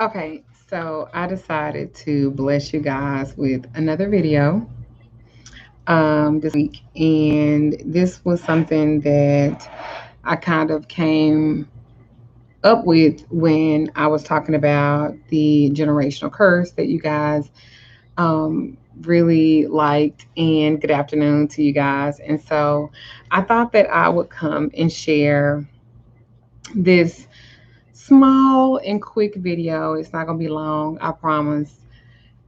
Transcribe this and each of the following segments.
Okay, so I decided to bless you guys with another video this week, and this was something that I kind of came up with when I was talking about the generational curse that you guys really liked. And good afternoon to you guys. And so I thought that I would come and share this small and quick video. It's not going to be long, I promise.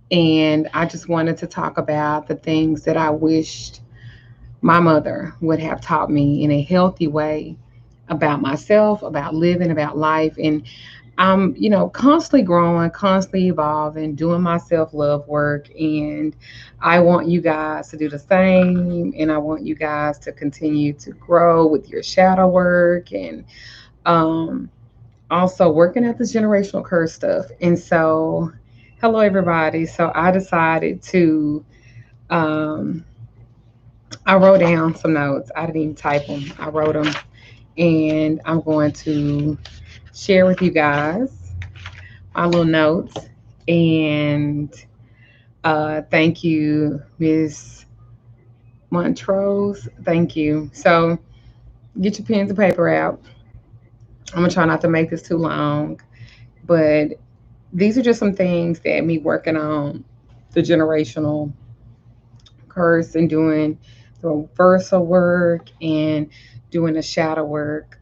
And I just wanted to talk about the things that I wished my mother would have taught me in a healthy way about myself, about living, about life. And I'm, constantly growing, constantly evolving, doing my self love work. And I want you guys to do the same. And I want you guys to continue to grow with your shadow work and um, also working at this generational curse stuff. And so, hello, everybody. So I decided to, um, I wrote down some notes. I didn't even type them, I wrote them. And I'm going to share with you guys my little notes. And thank you, Miss Montrose. Thank you. So get your pens and paper out. I'm gonna try not to make this too long, but these are just some things that me working on the generational curse and doing the reversal work and doing the shadow work.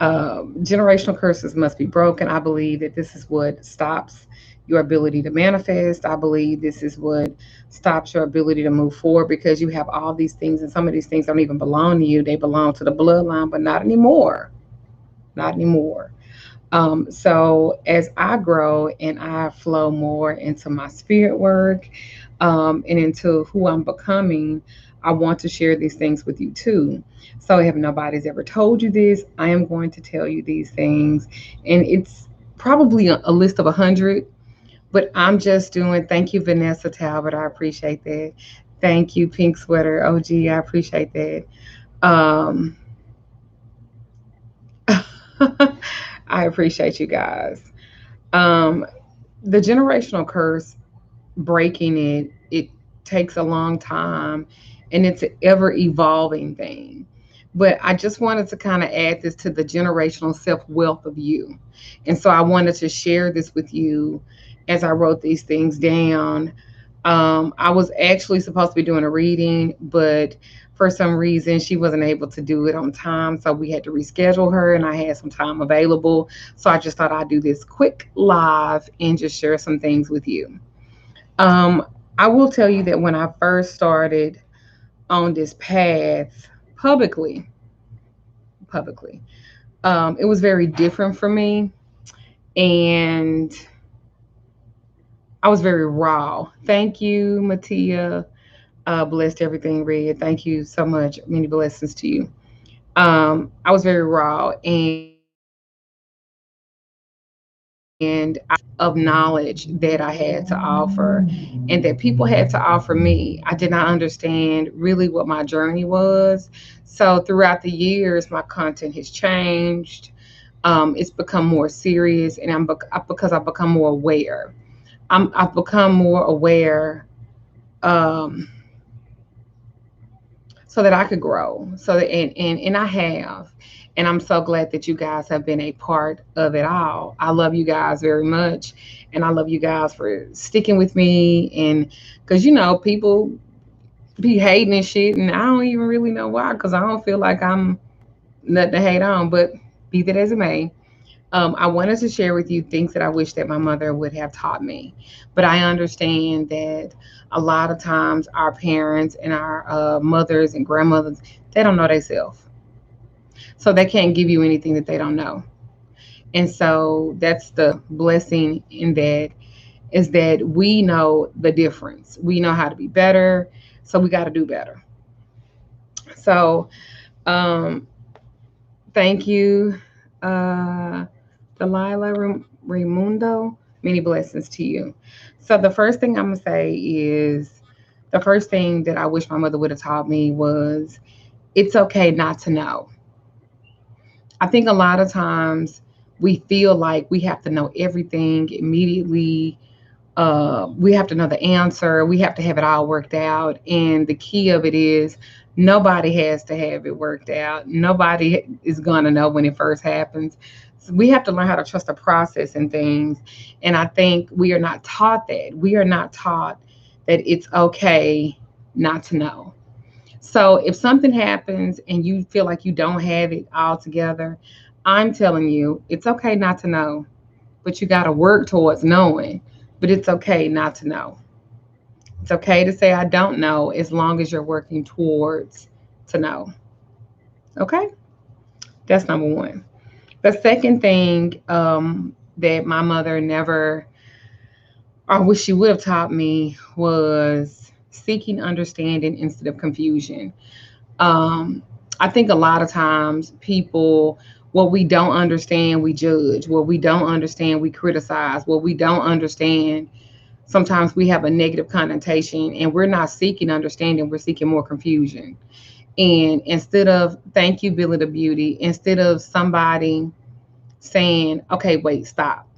Generational curses must be broken. I believe that this is what stops your ability to manifest. I believe this is what stops your ability to move forward because you have all these things, and some of these things don't even belong to you. They belong to the bloodline, but not anymore. Not anymore. So as I grow and I flow more into my spirit work and into who I'm becoming, I want to share these things with you too. So if nobody's ever told you this, I am going to tell you these things, and it's probably a list of 100. But I'm just doing. Thank you, Vanessa Talbot. I appreciate that. Thank you, Pink Sweater OG. I appreciate that. Um, I appreciate you guys. Um, the generational curse, breaking it takes a long time, and it's an ever evolving thing. But I just wanted to kind of add this to the generational self wealth of you. And so I wanted to share this with you as I wrote these things down. I was actually supposed to be doing a reading, but for some reason she wasn't able to do it on time. So we had to reschedule her, and I had some time available. So I just thought I'd do this quick live and just share some things with you. Um, I will tell you that when I first started on this path publicly, publicly, it was very different for me, and I was very raw. Thank you, Matia. Blessed everything red. Thank you so much. Many blessings to you. I was very raw, and of knowledge that I had to offer and that people had to offer me. I did not understand really what my journey was. So throughout the years, my content has changed. It's become more serious, and because I've become more aware. I've become more aware um, so that I could grow. So that and I have. And I'm so glad that you guys have been a part of it all. I love you guys very much. And I love you guys for sticking with me. And because, people be hating and shit. And I don't even really know why, because I don't feel like I'm nothing to hate on. But be that as it may, I wanted to share with you things that I wish that my mother would have taught me. But I understand that a lot of times our parents and our mothers and grandmothers, they don't know themselves. So they can't give you anything that they don't know. And so that's the blessing in that, is that we know the difference. We know how to be better. So we got to do better. So um, thank you, uh, Delilah Raimundo. Many blessings to you. So the first thing I'm gonna say is the first thing that I wish my mother would have taught me was it's okay not to know. I think a lot of times we feel like we have to know everything immediately. We have to know the answer. We have to have it all worked out. And the key of it is nobody has to have it worked out. Nobody is going to know when it first happens. So we have to learn how to trust the process and things. And I think we are not taught that. We are not taught that it's okay not to know. So if something happens and you feel like you don't have it all together, I'm telling you, it's okay not to know, but you got to work towards knowing. But it's okay not to know. It's okay to say I don't know as long as you're working towards to know. Okay? That's number one. The second thing that my mother never, or wish she would have taught me, was seeking understanding instead of confusion. Um, I think a lot of times people, what we don't understand, we judge. What we don't understand, we criticize. What we don't understand, sometimes we have a negative connotation, and we're not seeking understanding, we're seeking more confusion. And instead of, thank you, Billy the Beauty, instead of somebody saying, okay, wait, stop.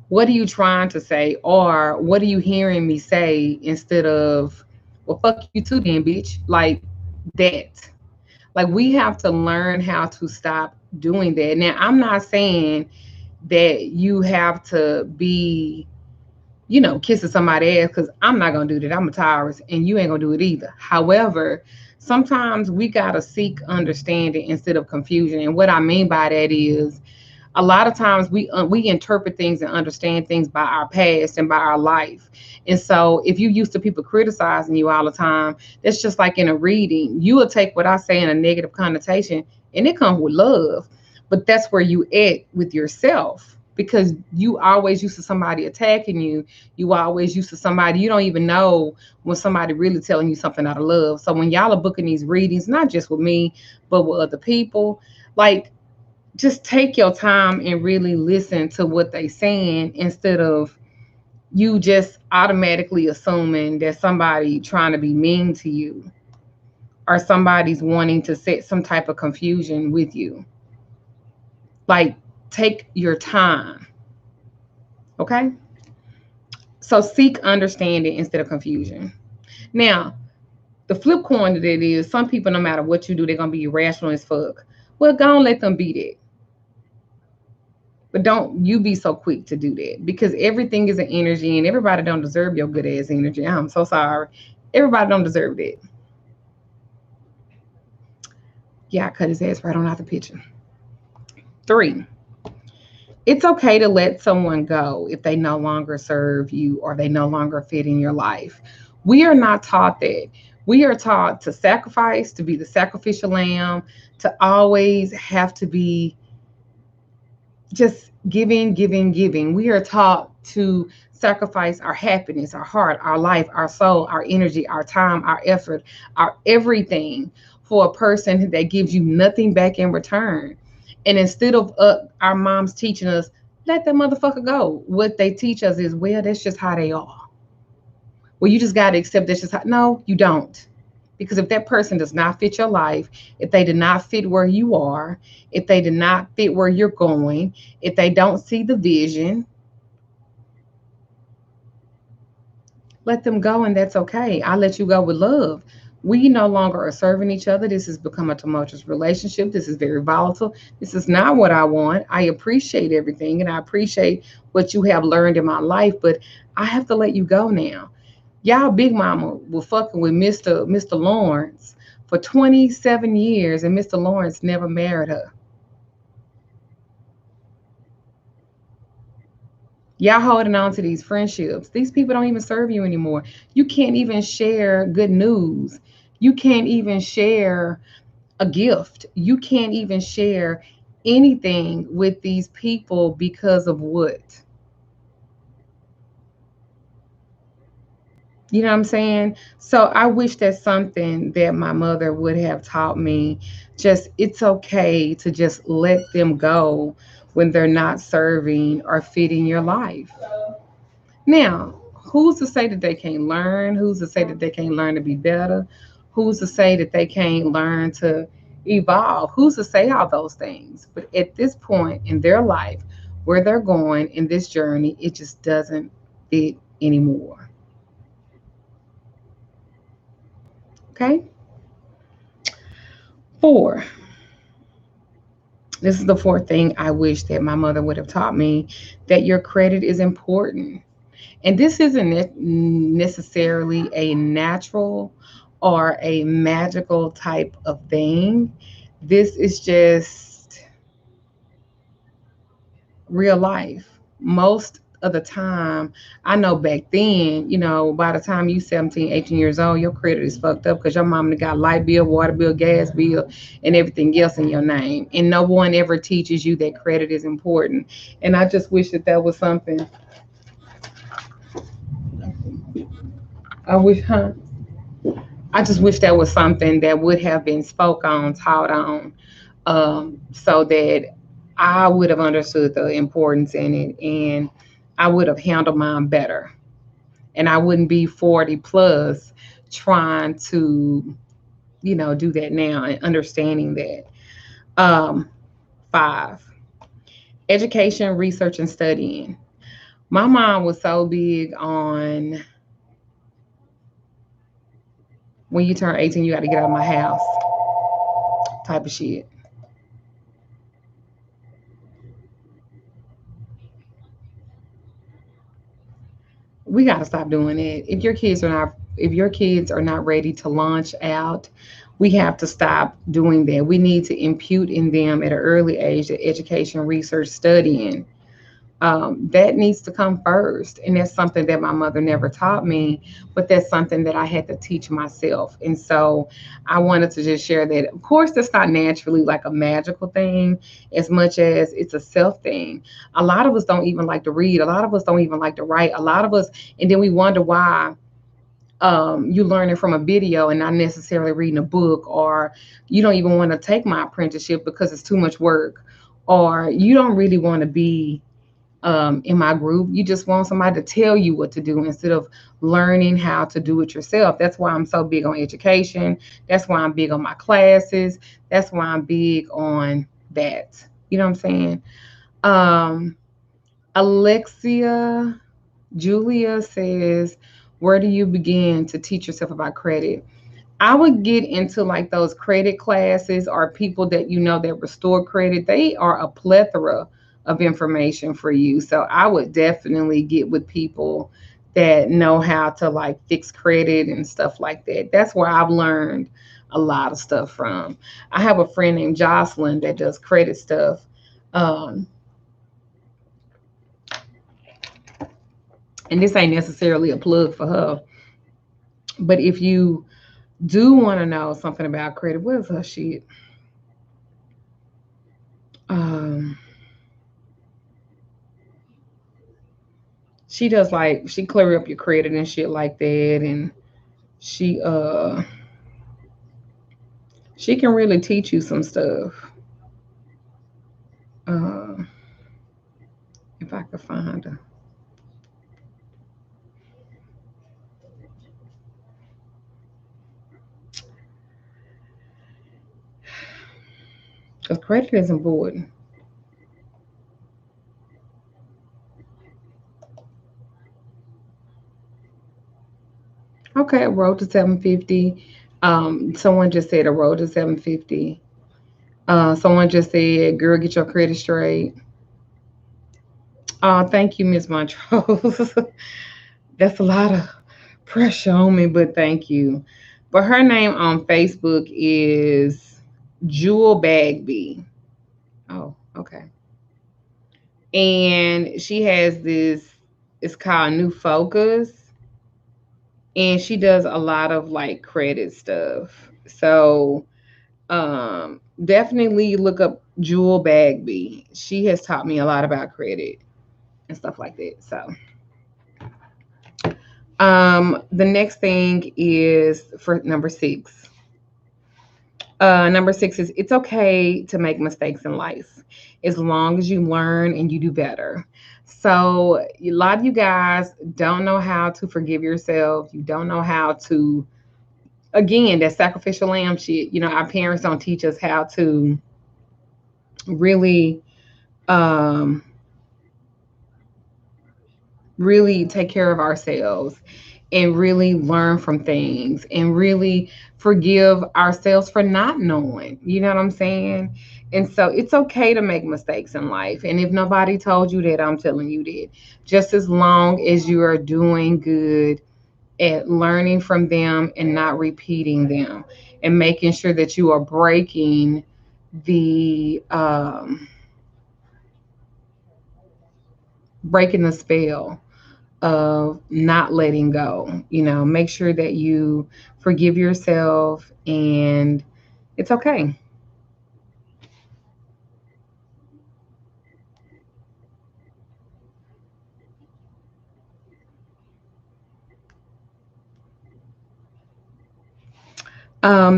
What are you trying to say? Or what are you hearing me say? Instead of, well, fuck you too, then, bitch. Like that. Like we have to learn how to stop doing that. Now, I'm not saying that you have to be, kissing somebody ass, because I'm not gonna do that. I'm a Taurus, and you ain't gonna do it either. However, sometimes we gotta seek understanding instead of confusion. And what I mean by that is, a lot of times we interpret things and understand things by our past and by our life. And so if you used to people criticizing you all the time, that's just like in a reading. You will take what I say in a negative connotation, and it comes with love. But that's where you at with yourself, because you always used to somebody attacking you. You always used to somebody, you don't even know when somebody really telling you something out of love. So when y'all are booking these readings, not just with me, but with other people, like, just take your time and really listen to what they saying, instead of you just automatically assuming that somebody trying to be mean to you, or somebody's wanting to set some type of confusion with you. Like, take your time. Okay? So seek understanding instead of confusion. Now, the flip coin to that is, some people, no matter what you do, they're gonna be irrational as fuck. Well, go and let them be that. But don't you be so quick to do that, because everything is an energy, and everybody don't deserve your good ass energy. I'm so sorry. Everybody don't deserve that. Yeah, I cut his ass right on out the picture. Three, it's okay to let someone go if they no longer serve you or they no longer fit in your life. We are not taught that. We are taught to sacrifice, to be the sacrificial lamb, to always have to be just giving, giving, giving. We are taught to sacrifice our happiness, our heart, our life, our soul, our energy, our time, our effort, our everything, for a person that gives you nothing back in return. And instead of our moms teaching us, let that motherfucker go, what they teach us is, well, that's just how they are. Well, you just got to accept that's just how. No, you don't. Because if that person does not fit your life, if they did not fit where you are, if they did not fit where you're going, if they don't see the vision, let them go, and that's okay. I let you go with love. We no longer are serving each other. This has become a tumultuous relationship. This is very volatile. This is not what I want. I appreciate everything, and I appreciate what you have learned in my life, but I have to let you go now. Y'all big mama was fucking with Mr. Lawrence for 27 years, and Mr. Lawrence never married her. Y'all holding on to these friendships. These people don't even serve you anymore. You can't even share good news. You can't even share a gift. You can't even share anything with these people because of what? You know what I'm saying? So I wish that's something that my mother would have taught me. Just, it's okay to just let them go when they're not serving or fitting your life. Now, who's to say that they can't learn? Who's to say that they can't learn to be better? Who's to say that they can't learn to, evolve. Who's to say all those things? But at this point in their life, where they're going in this journey, it just doesn't fit anymore. Okay. Four. This is the fourth thing I wish that my mother would have taught me, that your credit is important. And this isn't necessarily a natural or a magical type of thing. This is just real life. Most of the time, I know back then, by the time you 17, 18 years old, your credit is fucked up because your mom got light bill, water bill, gas bill, and everything else in your name. And no one ever teaches you that credit is important. And I just wish that that was something. I wish, huh? I just wish that was something that would have been spoke on, taught on, so that I would have understood the importance in it, and I would have handled mine better. And I wouldn't be 40 plus trying to, do that now and understanding that. Um, Five, education, research, and studying. My mom was so big on, when you turn 18, you got to get out of my house type of shit. We got to stop doing it. If your kids are not ready to launch out, we have to stop doing that. We need to impute in them at an early age that education, research, studying, that needs to come first. And that's something that my mother never taught me, but that's something that I had to teach myself. And so I wanted to just share that. Of course, that's not naturally like a magical thing as much as it's a self thing. A lot of us don't even like to read. A lot of us don't even like to write. A lot of us, and then we wonder why you learn it from a video and not necessarily reading a book, or you don't even want to take my apprenticeship because it's too much work, or you don't really want to be in my group. You just want somebody to tell you what to do instead of learning how to do it yourself. That's why I'm so big on education. That's why I'm big on my classes. That's why I'm big on that. You know what I'm saying? Um, Alexia Julia says, where do you begin to teach yourself about credit? I would get into like those credit classes, or people that that restore credit. They are a plethora of information for you. So I would definitely get with people that know how to like fix credit and stuff like that. That's where I've learned a lot of stuff from. I have a friend named Jocelyn that does credit stuff. Um, and this ain't necessarily a plug for her, but if you do want to know something about credit, where's her shit? Um, she does like she clear up your credit and shit like that, and she uh she can really teach you some stuff. Uh, if I could find her, because credit is important. Okay, road to 750. Someone just said a road to 750. Someone just said, "Girl, get your credit straight." Thank you, Miss Montrose. That's a lot of pressure on me, but thank you. But her name on Facebook is Jewel Bagby. Oh, okay. And she has this, it's called New Focus, and she does a lot of like credit stuff. So definitely look up Jewel Bagby. She has taught me a lot about credit and stuff like that. So the next thing is for number six. Number six is, it's okay to make mistakes in life as long as you learn and you do better. So a lot of you guys don't know how to forgive yourself. You don't know how to again, that sacrificial lamb shit. Our parents don't teach us how to really, um, really take care of ourselves and really learn from things and really forgive ourselves for not knowing. You know what I'm saying? And so it's okay to make mistakes in life. And if nobody told you that, I'm telling you that. Just as long as you are doing good at learning from them and not repeating them and making sure that you are the breaking the spell of not letting go. Make sure that you forgive yourself, and it's okay.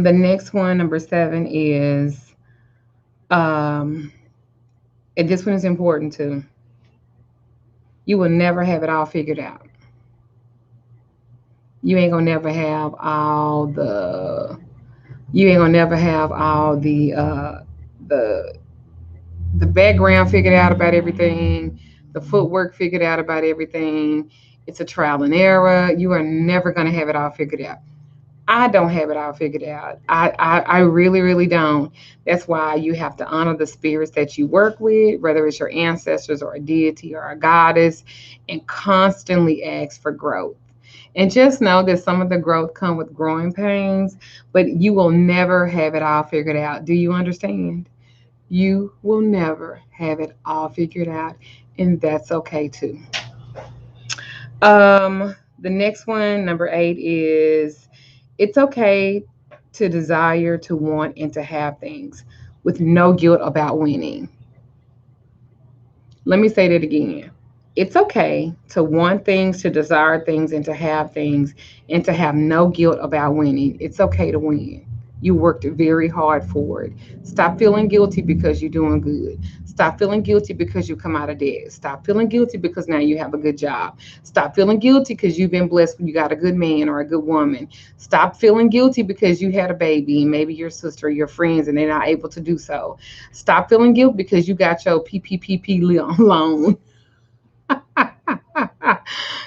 The next one, number 7, is, um, and this one is important too. You will never have it all figured out. You ain't gonna never have all the. You ain't gonna never have all the the background figured out about everything, the footwork figured out about everything. It's a trial and error. You are never gonna have it all figured out. I don't have it all figured out. I really, really don't. That's why you have to honor the spirits that you work with, whether it's your ancestors or a deity or a goddess, and constantly ask for growth. And just know that some of the growth come with growing pains, but you will never have it all figured out. Do you understand? You will never have it all figured out, and that's okay too. The next one, number 8, is it's okay to desire, to want, and to have things with no guilt about winning. Let me say that again. It's okay to want things, to desire things, and to have no guilt about winning. It's okay to win. You worked very hard for it. Stop feeling guilty because you're doing good. Stop feeling guilty because you come out of debt. Stop feeling guilty because now you have a good job. Stop feeling guilty because you've been blessed when you got a good man or a good woman. Stop feeling guilty because you had a baby and maybe your sister or your friends and they're not able to do so. Stop feeling guilt because you got your PPPP loan.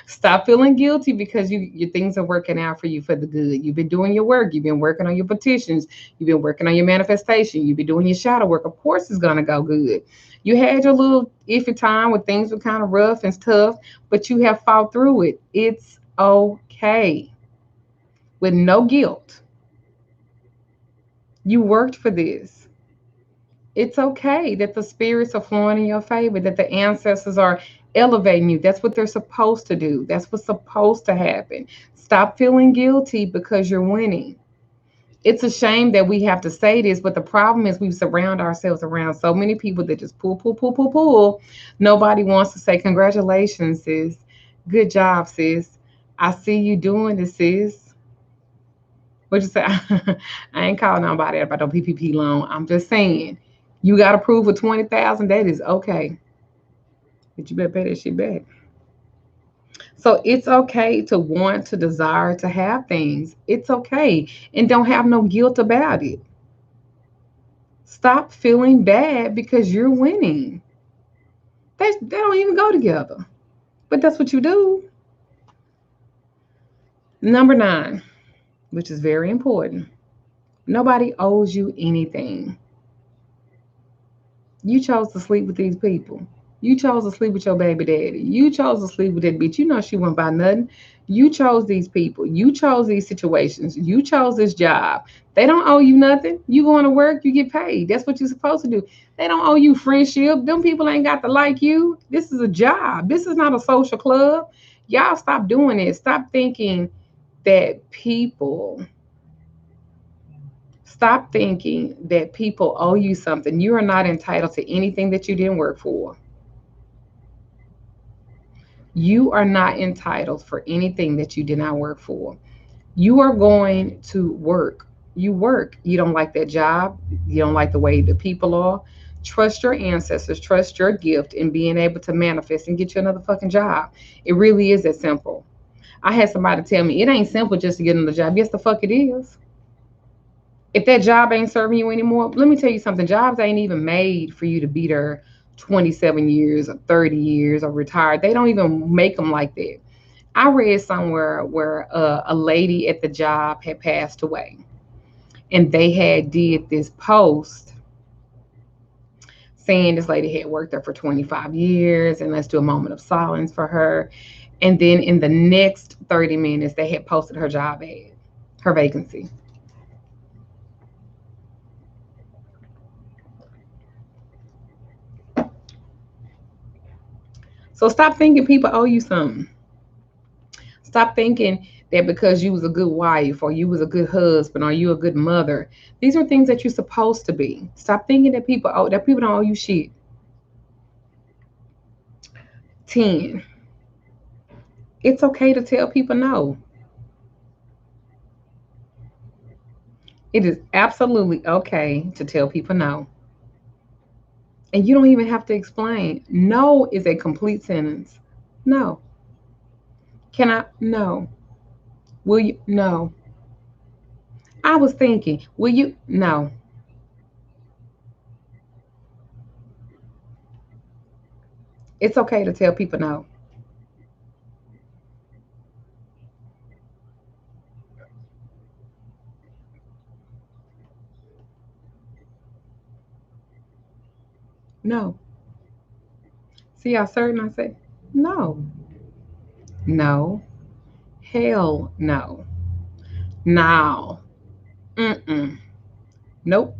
Stop feeling guilty because your things are working out for you for the good. You've been doing your work. You've been working on your petitions. You've been working on your manifestation. You've been doing your shadow work. Of course, it's gonna go good. You had your little iffy time where things were kind of rough and tough, but you have fought through it. It's okay with no guilt. You worked for this. It's okay that the spirits are flowing in your favor, that the ancestors are elevating you. That's what they're supposed to do. That's what's supposed to happen. Stop feeling guilty because you're winning. It's a shame that we have to say this, but the problem is we surround ourselves around so many people that just pull, pull, pull, pull, pull. Nobody wants to say, congratulations, sis. Good job, sis. I see you doing this, sis. What you say? I ain't calling nobody about no PPP loan. I'm just saying, you got approved for 20,000. That is okay, but you better pay that shit back. So it's okay to want, to desire, to have things. It's okay, and don't have no guilt about it. Stop feeling bad because you're winning. They don't even go together, but that's what you do. Number 9, which is very important. Nobody owes you anything. You chose to sleep with these people. You chose to sleep with your baby daddy. You chose to sleep with that bitch. You know she wouldn't buy nothing. You chose these people. You chose these situations. You chose this job. They don't owe you nothing. You going to work, you get paid. That's what you're supposed to do. They don't owe you friendship. Them people ain't got to like you. This is a job. This is not a social club. Y'all stop doing it. Stop thinking that people Stop thinking that people owe you something. You are not entitled to anything that you didn't work for. You are not entitled for anything that you did not work for. You are going to work. You work. You don't like that job. You don't like the way the people are. Trust your ancestors. Trust your gift in being able to manifest and get you another fucking job. It really is that simple. I had somebody tell me it ain't simple just to get on the job. Yes, the fuck it is. If that job ain't serving you anymore, let me tell you something. Jobs ain't even made for you to be there 27 years or 30 years or retired. They don't even make them like that. I read somewhere where a lady at the job had passed away, and they had did this post saying this lady had worked there for 25 years and let's do a moment of silence for her. And then in the next 30 minutes, they had posted her job ad, her vacancy. So stop thinking people owe you something. Stop thinking that because you was a good wife or you was a good husband or you a good mother, these are things that you're supposed to be. Stop thinking that people don't owe you shit. 10. It's okay to tell people no. It is absolutely okay to tell people no. And you don't even have to explain. No is a complete sentence. No. Can I? No. Will you? No. I was thinking, will you? No. It's okay to tell people no. No. See how certain I say? No. No. Hell no. Now. Mm-mm. Nope.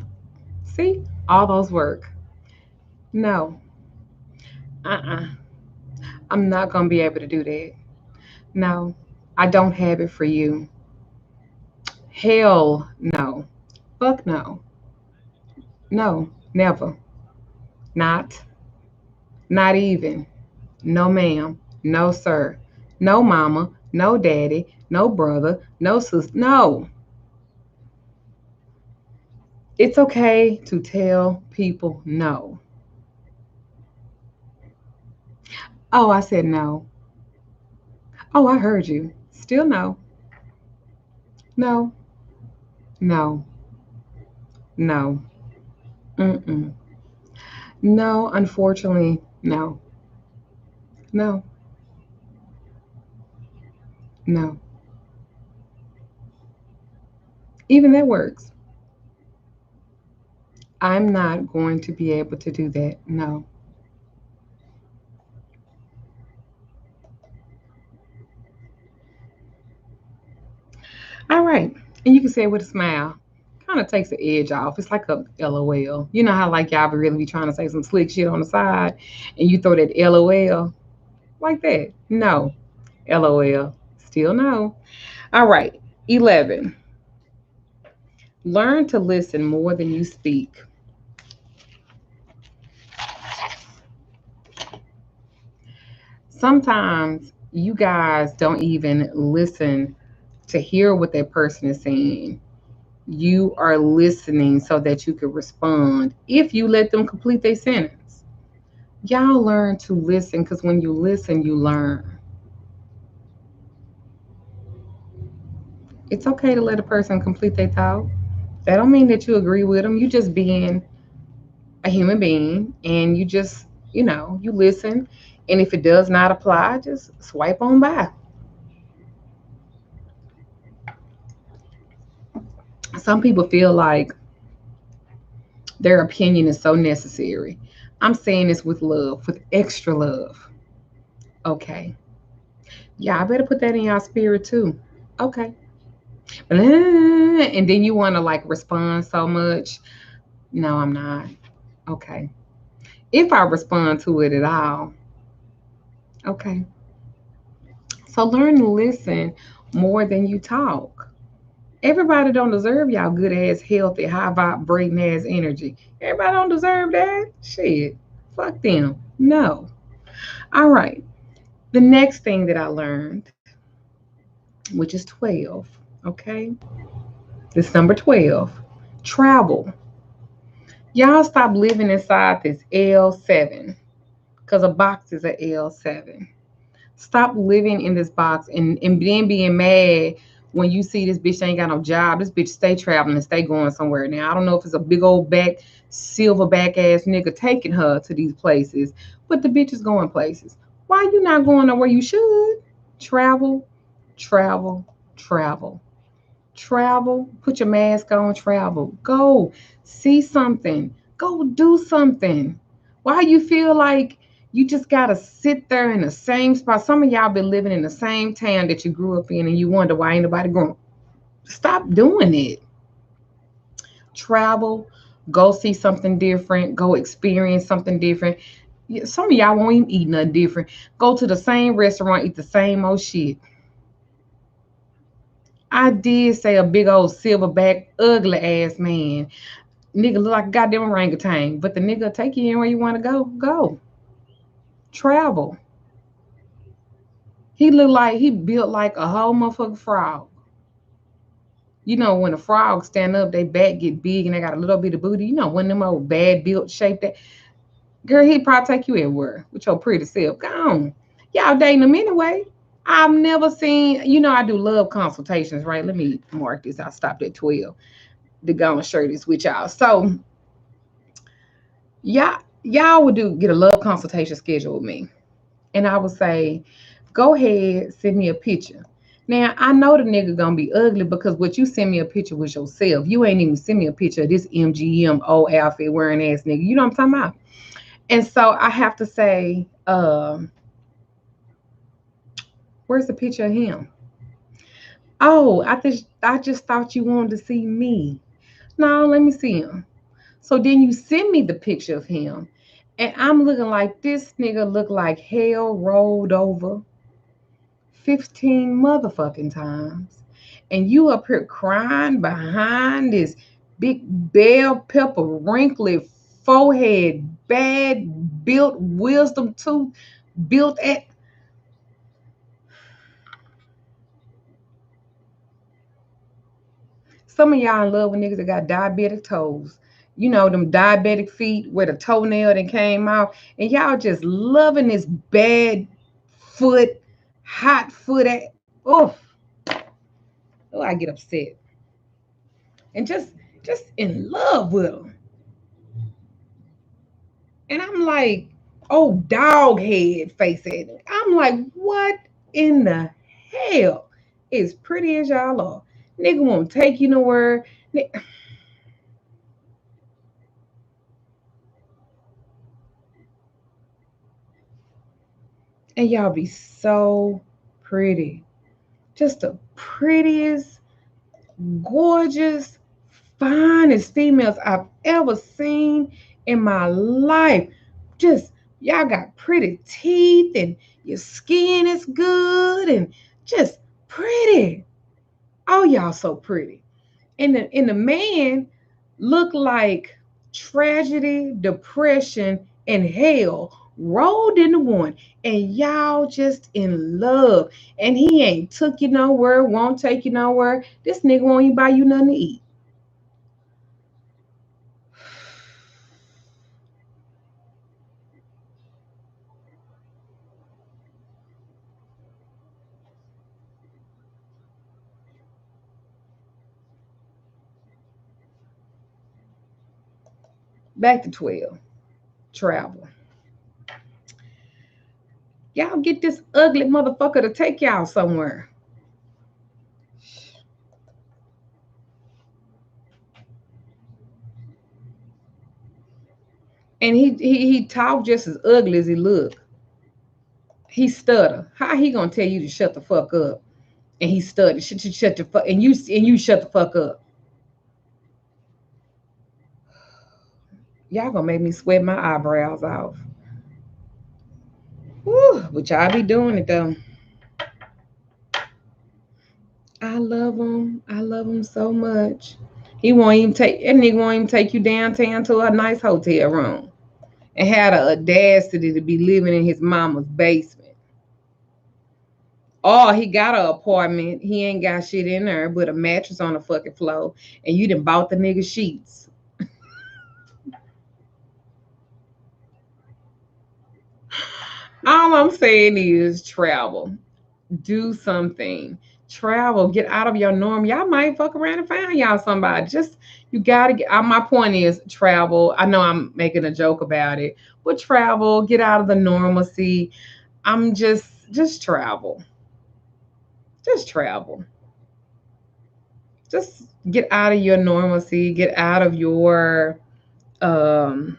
See? All those work. No. Uh-uh. I'm not going to be able to do that. No. I don't have it for you. Hell no. Fuck no. No. Never. Not. Not even. No, ma'am. No, sir. No, mama. No, daddy. No, brother. No, sister. No. It's okay to tell people no. Oh, I said no. Oh, I heard you. Still no. No. No. No. Mm-mm. No, unfortunately, no. No. No. Even that works. I'm not going to be able to do that. No. All right. And you can say it with a smile. Kind of takes the edge off. It's like a LOL. You know how like y'all be really be trying to say some slick shit on the side and you throw that LOL like that. No. LOL. Still no. All right. 11. Learn to listen more than you speak. Sometimes you guys don't even listen to hear what that person is saying. You are listening so that you can respond if you let them complete their sentence. Y'all learn to listen because when you listen, you learn. It's okay to let a person complete their thought. That don't mean that you agree with them. You just being a human being and you just, you listen. And if it does not apply, just swipe on by. Some people feel like their opinion is so necessary. I'm saying this with love, with extra love. Okay. Yeah, I better put that in y'all spirit too. Okay. And then you want to like respond so much. No, I'm not. Okay. If I respond to it at all, okay. So learn to listen more than you talk. Everybody don't deserve y'all good ass, healthy, high vibrating ass energy. Everybody don't deserve that. Shit. Fuck them. No. All right. The next thing that I learned, which is 12, okay? This number 12. Travel. Y'all stop living inside this L7 because a box is a L7. Stop living in this box and then being mad when you see this bitch ain't got no job. This bitch stay traveling and stay going somewhere. Now I don't know if it's a big old back silverback ass nigga taking her to these places, but the bitch is going places. Why you not going to where you should? Travel, travel, travel. Travel, put your mask on, travel. Go see something. Go do something. Why you feel like you just gotta sit there in the same spot? Some of y'all been living in the same town that you grew up in and you wonder why ain't nobody growing. Stop doing it. Travel, go see something different, go experience something different. Some of y'all won't even eat nothing different. Go to the same restaurant, eat the same old shit. I did say a big old silverback, ugly ass man. Nigga look like a goddamn orangutan, but the nigga take you in where you want to go. Go. Travel. He look like he built like a whole motherfucking frog. You know, when a frog stand up, they back get big and they got a little bit of booty. You know, one of them old bad built shape that girl, he'd probably take you everywhere with your pretty self. Go on. Y'all dating him anyway. I've never seen, you know, I do love consultations, right? Let me mark this. I stopped at 12 to go and share this with y'all. So y'all would get a love consultation schedule with me. And I would say, go ahead, send me a picture. Now I know the nigga gonna be ugly because what you send me a picture was yourself. You ain't even send me a picture of this MGM old outfit wearing ass nigga. You know what I'm talking about? And so I have to say, where's the picture of him? Oh, I just thought you wanted to see me. No, let me see him. So then you send me the picture of him, and I'm looking like this nigga look like hell rolled over 15 motherfucking times. And you up here crying behind this big bell pepper wrinkly forehead, bad built wisdom tooth built at. Some of y'all in love with niggas that got diabetic toes. You know, them diabetic feet where the toenail then came out. And y'all just loving this bad foot, hot foot. Oh, oh, I get upset. And just in love with them. And I'm like, oh, dog head face at it. I'm like, what in the hell? As pretty as y'all are. Nigga won't take you nowhere. And y'all be so pretty. Just the prettiest, gorgeous, finest females I've ever seen in my life. Just y'all got pretty teeth and your skin is good and just pretty. Oh, y'all so pretty. And the man looked like tragedy, depression, and hell rolled into one. And y'all just in love. And he ain't took you nowhere, won't take you nowhere. This nigga won't even buy you nothing to eat. Back to 12. Travel. Y'all get this ugly motherfucker to take y'all somewhere. And he talk just as ugly as he look. He stutter. How he gonna tell you to shut the fuck up? And he stutter. Shut the fuck and you shut the fuck up. Y'all gonna make me sweat my eyebrows off. Woo, but y'all be doing it though. I love him. I love him so much. He won't even take that nigga won't even take you downtown to a nice hotel room and had the audacity to be living in his mama's basement. Oh, he got an apartment. He ain't got shit in there but a mattress on the fucking floor. And you done bought the nigga sheets. All I'm saying is travel. Do something. Travel. Get out of your norm. Y'all might fuck around and find y'all somebody. Just you gotta get my point is travel. I know I'm making a joke about it, but travel, get out of the normalcy. I'm just travel. Just travel. Just get out of your normalcy. Get out of your um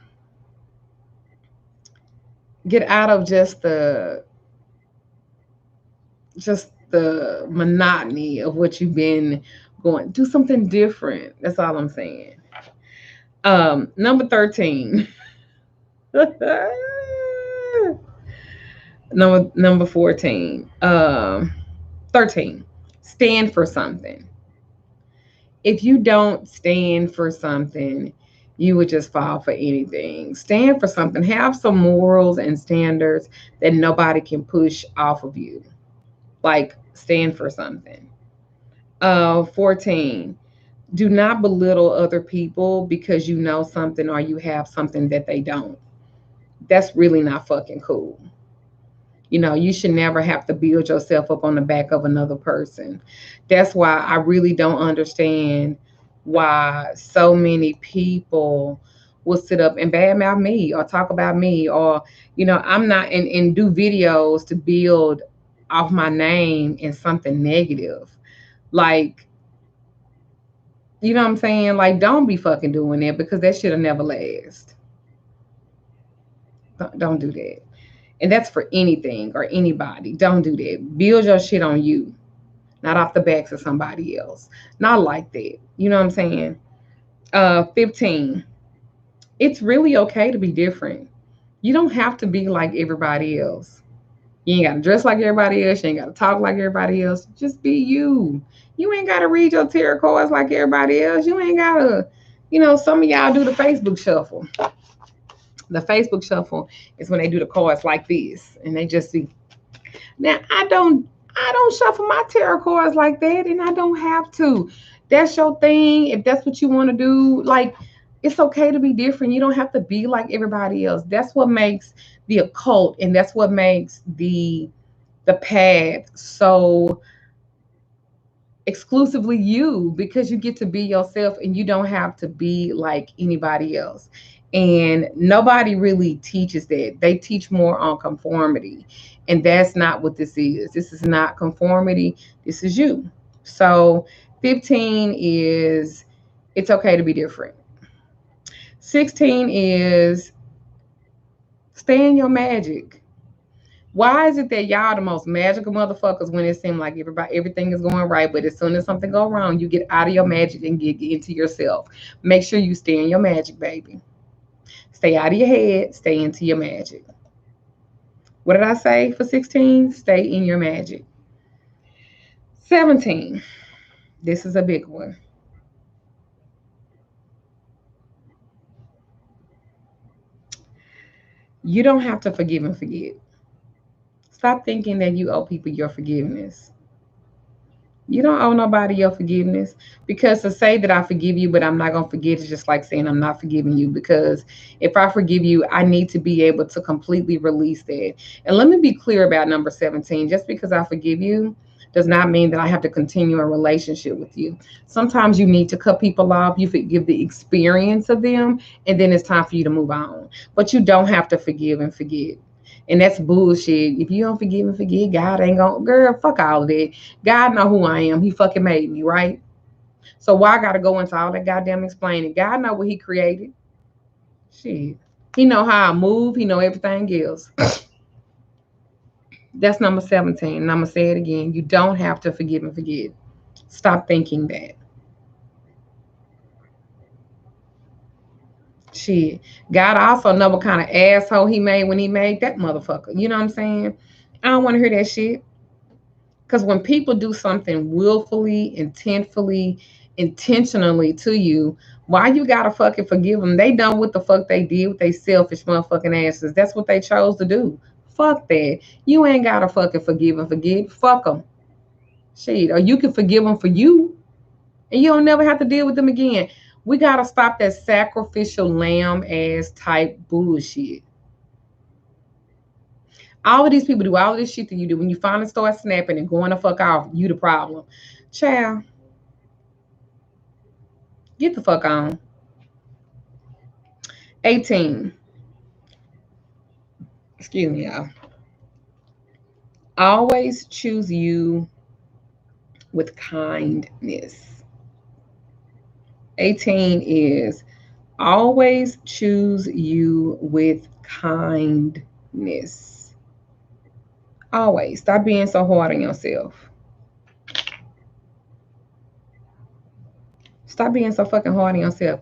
get out of just the monotony of what you've been going. Do something different. That's all I'm saying. Number 13. Number 14. 13. Stand for something. If you don't stand for something, you would just fall for anything. Stand for something. Have some morals and standards that nobody can push off of you. Like stand for something. 14. Do not belittle other people because you know something or you have something that they don't. That's really not fucking cool. You should never have to build yourself up on the back of another person. That's why I really don't understand why so many people will sit up and badmouth me or talk about me or, I'm not and do videos to build off my name in something negative. Like, you know what I'm saying? Like, don't be fucking doing that because that shit'll never last. Don't do that. And that's for anything or anybody. Don't do that. Build your shit on you, not off the backs of somebody else. Not like that. You know what I'm saying? 15. It's really okay to be different. You don't have to be like everybody else. You ain't got to dress like everybody else. You ain't got to talk like everybody else. Just be you. You ain't got to read your tarot cards like everybody else. You ain't got to, some of y'all do the Facebook shuffle. The Facebook shuffle is when they do the cards like this and they just see. Now I don't shuffle my tarot cards like that, and I don't have to. That's your thing. If that's what you want to do, like it's okay to be different. You don't have to be like everybody else. That's what makes the occult, and that's what makes the path so exclusively you because you get to be yourself and you don't have to be like anybody else. And nobody really teaches that. They teach more on conformity. And that's not what this is. This is not conformity. This is you. So 15 is it's okay to be different. 16 is stay in your magic. Why is it that y'all the most magical motherfuckers when it seems like everything is going right, but as soon as something go wrong, you get out of your magic and get into yourself. Make sure you stay in your magic, baby. Stay out of your head, stay into your magic. What did I say for 16? Stay in your magic. 17. This is a big one. You don't have to forgive and forget. Stop thinking that you owe people your forgiveness. You don't owe nobody your forgiveness because to say that I forgive you, but I'm not going to forget is just like saying I'm not forgiving you because if I forgive you, I need to be able to completely release that. And let me be clear about number 17. Just because I forgive you does not mean that I have to continue a relationship with you. Sometimes you need to cut people off. You forgive the experience of them, and then it's time for you to move on. But you don't have to forgive and forget. And that's bullshit. If you don't forgive and forget, God ain't gonna girl, fuck all of that. God know who I am. He fucking made me, right? So why I gotta go into all that goddamn explaining? God know what he created. Shit. He know how I move, he know everything else. That's number 17. And I'm gonna say it again. You don't have to forgive and forget. Stop thinking that. Shit. God also know what kind of asshole he made when he made that motherfucker. You know what I'm saying? I don't want to hear that shit. Because when people do something willfully, intentfully, intentionally to you, why you gotta fucking forgive them? They done what the fuck they did with they selfish motherfucking asses. That's what they chose to do. Fuck that. You ain't gotta fucking forgive and forget. Fuck them. Shit. Or you can forgive them for you, and you don't never have to deal with them again. We gotta stop that sacrificial lamb ass type bullshit. All of these people do all of this shit that you do. When you finally start snapping and going the fuck off, you the problem. Child, get the fuck on. 18. Excuse me, y'all. Always choose you with kindness. 18 is always choose you with kindness. Always. Stop being so hard on yourself. Stop being so fucking hard on yourself.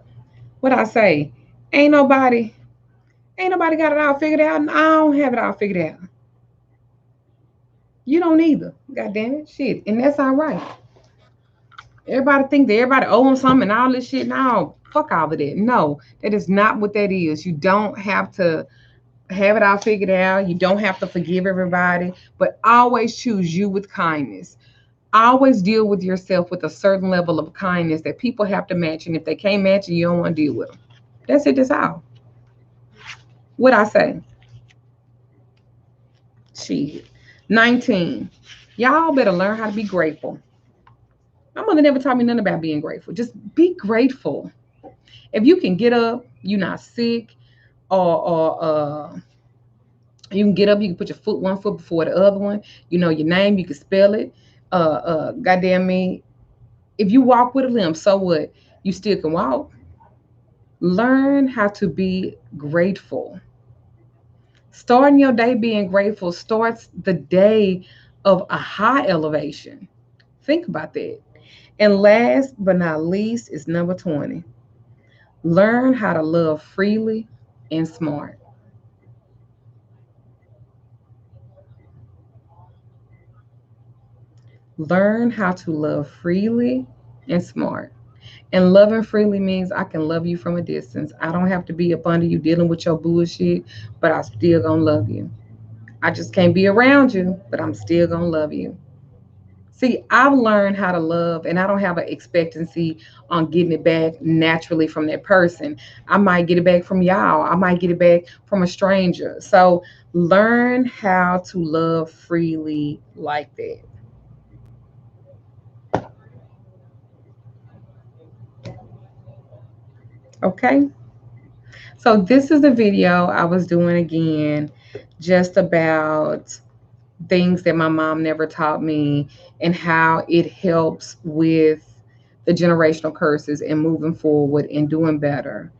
What I say? Ain't nobody, ain't nobody got it all figured out, and I don't have it all figured out. You don't either. God damn it. Shit. And that's all right. Everybody think that everybody owns something and all this shit. No, fuck all of that. No, that is not what that is. You don't have to have it all figured out. You don't have to forgive everybody, but always choose you with kindness. Always deal with yourself with a certain level of kindness that people have to match. And if they can't match it, you don't want to deal with them. That's it. That's all. What I say? Shit. 19. Y'all better learn how to be grateful. My mother never taught me nothing about being grateful. Just be grateful. If you can get up, you're not sick, or you can get up, you can put your foot one foot before the other one. You know your name, you can spell it. Goddamn me. If you walk with a limp, so what? You still can walk. Learn how to be grateful. Starting your day being grateful starts the day of a high elevation. Think about that. And last but not least is number 20. Learn how to love freely and smart. Learn how to love freely and smart. And loving freely means I can love you from a distance. I don't have to be up under you dealing with your bullshit, but I still gonna love you. I just can't be around you, but I'm still gonna love you. See, I've learned how to love, and I don't have an expectancy on getting it back naturally from that person. I might get it back from y'all, I might get it back from a stranger. So learn how to love freely like that. Okay. So this is the video I was doing again, just about things that my mom never taught me and how it helps with the generational curses and moving forward and doing better.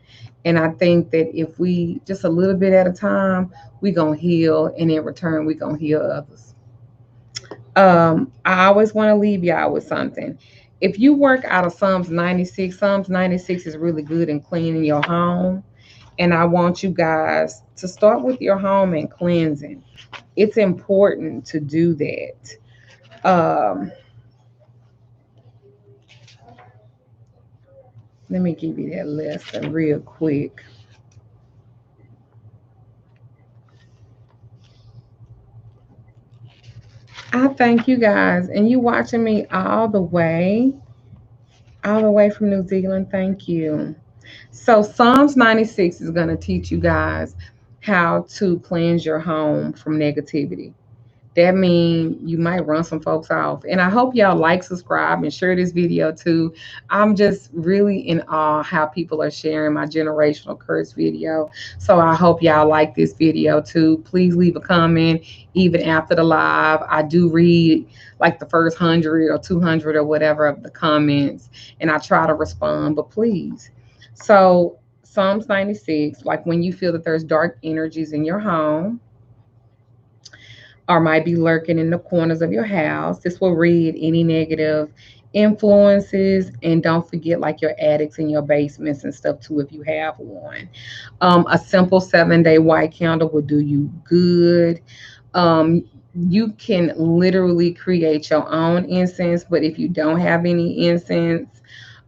And I think that if we just a little bit at a time, we gonna heal, and in return, we gonna heal others. I always want to leave y'all with something. If you work out of Psalms 96, Psalms 96 is really good in cleaning your home. And I want you guys to start with your home and cleansing. It's important to do that. Um, Let me give you that lesson real quick. I thank you guys, and you watching me all the way from New Zealand. Thank you. So Psalms 96 is going to teach you guys how to cleanse your home from negativity. That means you might run some folks off. And I hope y'all like, subscribe, and share this video too. I'm just really in awe how people are sharing my generational curse video. So I hope y'all like this video too. Please leave a comment even after the live. I do read like the first 100 or 200 or whatever of the comments, and I try to respond, but please. So Psalms 96, like when you feel that there's dark energies in your home, or might be lurking in the corners of your house. This will read any negative influences, and don't forget like your attics and your basements and stuff too if you have one. A simple 7-day white candle will do you good. Um, you can literally create your own incense, but if you don't have any incense,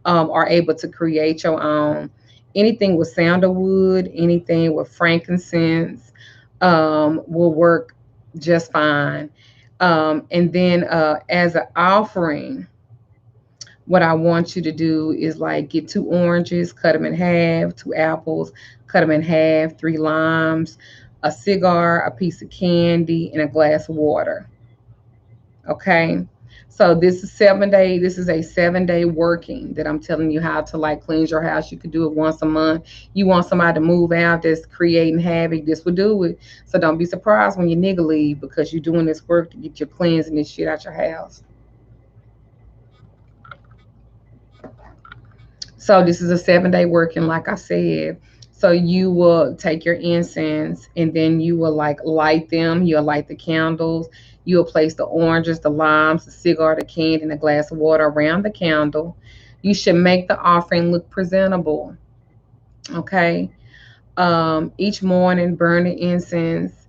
are able to create your own. Anything with sandalwood, anything with frankincense, will work just fine. And then as an offering, what I want you to do is like get 2 oranges, cut them in half, 2 apples, cut them in half, 3 limes, a cigar, a piece of candy, and a glass of water. Okay. So this is 7 day. This is a 7 day working that I'm telling you how to like cleanse your house. You could do it once a month. You want somebody to move out that's creating havoc, this will do it. So don't be surprised when your nigga leave because you're doing this work to get your cleansing this shit out your house. So this is a 7 day working, like I said. So you will take your incense and then you will like light them. You'll light the candles. You'll place the oranges, the limes, the cigar, the candy, and a glass of water around the candle. You should make the offering look presentable. Okay. Each morning, burn the incense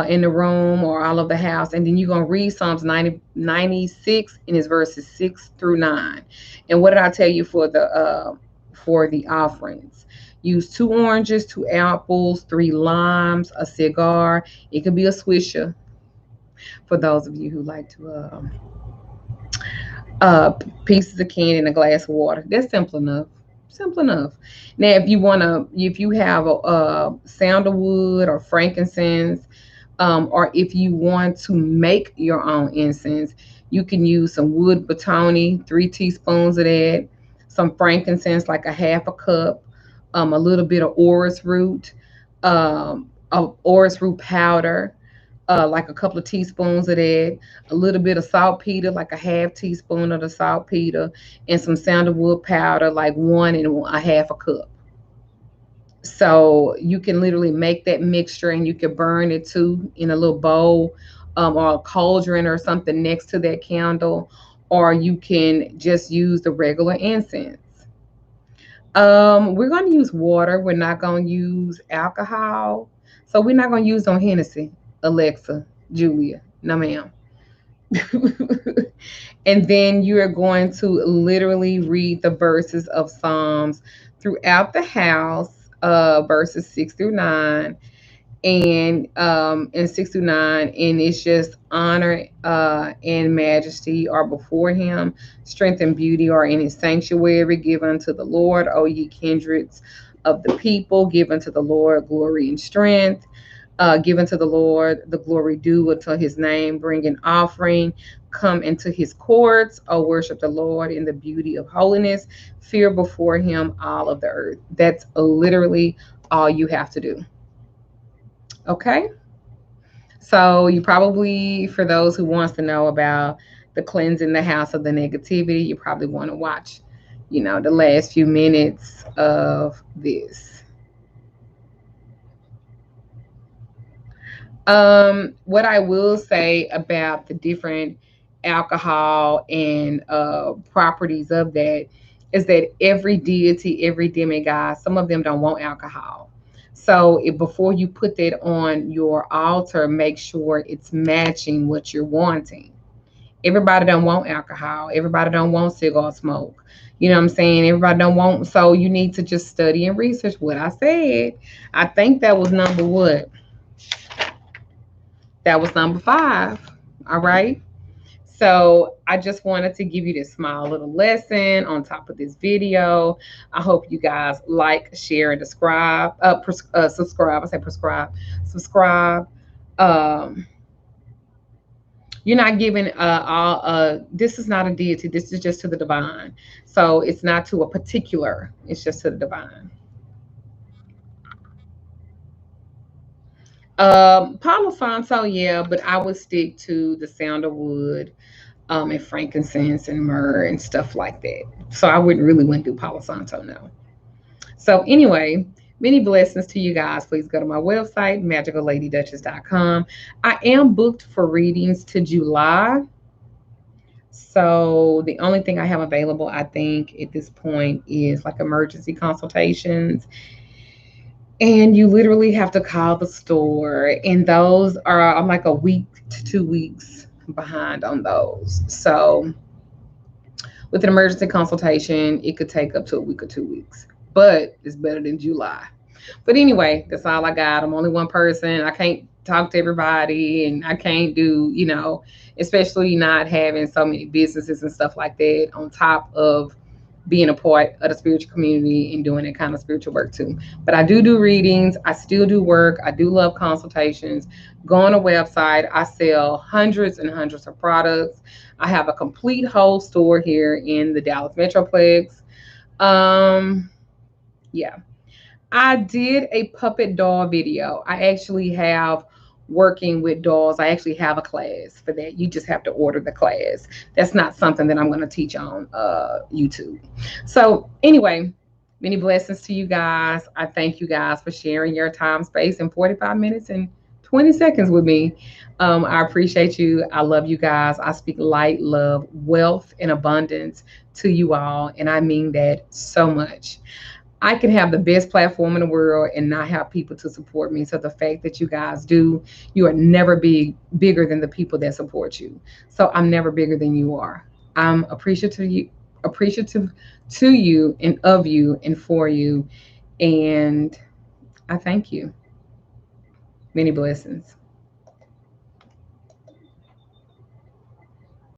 in the room or all of the house. And then you're going to read Psalms 96 in his verses 6 through 9. And what did I tell you for the offerings? Use 2 oranges, 2 apples, 3 limes, a cigar. It could be a swisher for those of you who like to uh, pieces of candy and a glass of water. That's simple enough. Simple enough. Now, if you have a sandalwood or frankincense, or if you want to make your own incense, you can use some wood batoni, 3 teaspoons of that, some frankincense, like a half a cup, a little bit of orris root powder, like a couple of teaspoons of that, a little bit of saltpeter, like a half teaspoon of the saltpeter, and some sandalwood powder, like one and a half a cup. So you can literally make that mixture and you can burn it too in a little bowl, or a cauldron or something next to that candle, or you can just use the regular incense. We're going to use water. We're not going to use alcohol. So we're not going to use no Hennessy, Alexa, Julia. No, ma'am. And then you are going to literally read the verses of Psalms throughout the house, verses 6 through 9, and 6 through 9, and it's just honor and majesty are before him, strength and beauty are in his sanctuary. Give unto the Lord, O ye kindreds of the people, give unto the Lord glory and strength. Give unto the Lord the glory due unto his name. Bring an offering. Come into his courts. O worship the Lord in the beauty of holiness. Fear before him all of the earth. That's literally all you have to do. Okay. So you probably, for those who wants to know about the cleansing the house of the negativity, you probably want to watch, the last few minutes of this. What I will say about the different alcohol and properties of that is that every deity, every demigod, some of them don't want alcohol. So before you put that on your altar, make sure it's matching what you're wanting. Everybody don't want alcohol. Everybody don't want cigar smoke. You know what I'm saying? Everybody don't want. So you need to just study and research what I said. I think that was number what? That was number 5. All right. So I just wanted to give you this small little lesson on top of this video. I hope you guys like, share, and subscribe. Subscribe. I say prescribe. Subscribe. Um, you're not giving all. This is not a deity. This is just to the divine. So it's not to a particular. It's just to the divine. Palo Santo, yeah, but I would stick to the sandalwood, and frankincense and myrrh and stuff like that. So I wouldn't really want to do Palo Santo, no. So anyway, many blessings to you guys. Please go to my website, magicalLadyDuchess.com. I am booked for readings to July. So the only thing I have available, I think, at this point is like emergency consultations. And you literally have to call the store. And those are, I'm like a week to 2 weeks behind on those. So with an emergency consultation, it could take up to a week or 2 weeks, but it's better than July. But anyway, that's all I got. I'm only one person. I can't talk to everybody, and I can't do, especially not having so many businesses and stuff like that on top of being a part of the spiritual community and doing that kind of spiritual work too. But I do readings. I still do work. I do love consultations. Go on a website. I sell hundreds and hundreds of products. I have a complete whole store here in the Dallas Metroplex. Um, yeah. I did a puppet doll video. I actually have working with dolls. I actually have a class for that. You just have to order the class. That's not something that I'm going to teach on YouTube. So, anyway, many blessings to you guys. I thank you guys for sharing your time, space, and 45 minutes and 20 seconds with me. I appreciate you. I love you guys. I speak light, love, wealth, and abundance to you all. And I mean that so much. I can have the best platform in the world and not have people to support me. So the fact that you guys do, you are never bigger than the people that support you. So I'm never bigger than you are. I'm appreciative to you and of you and for you. And I thank you. Many blessings.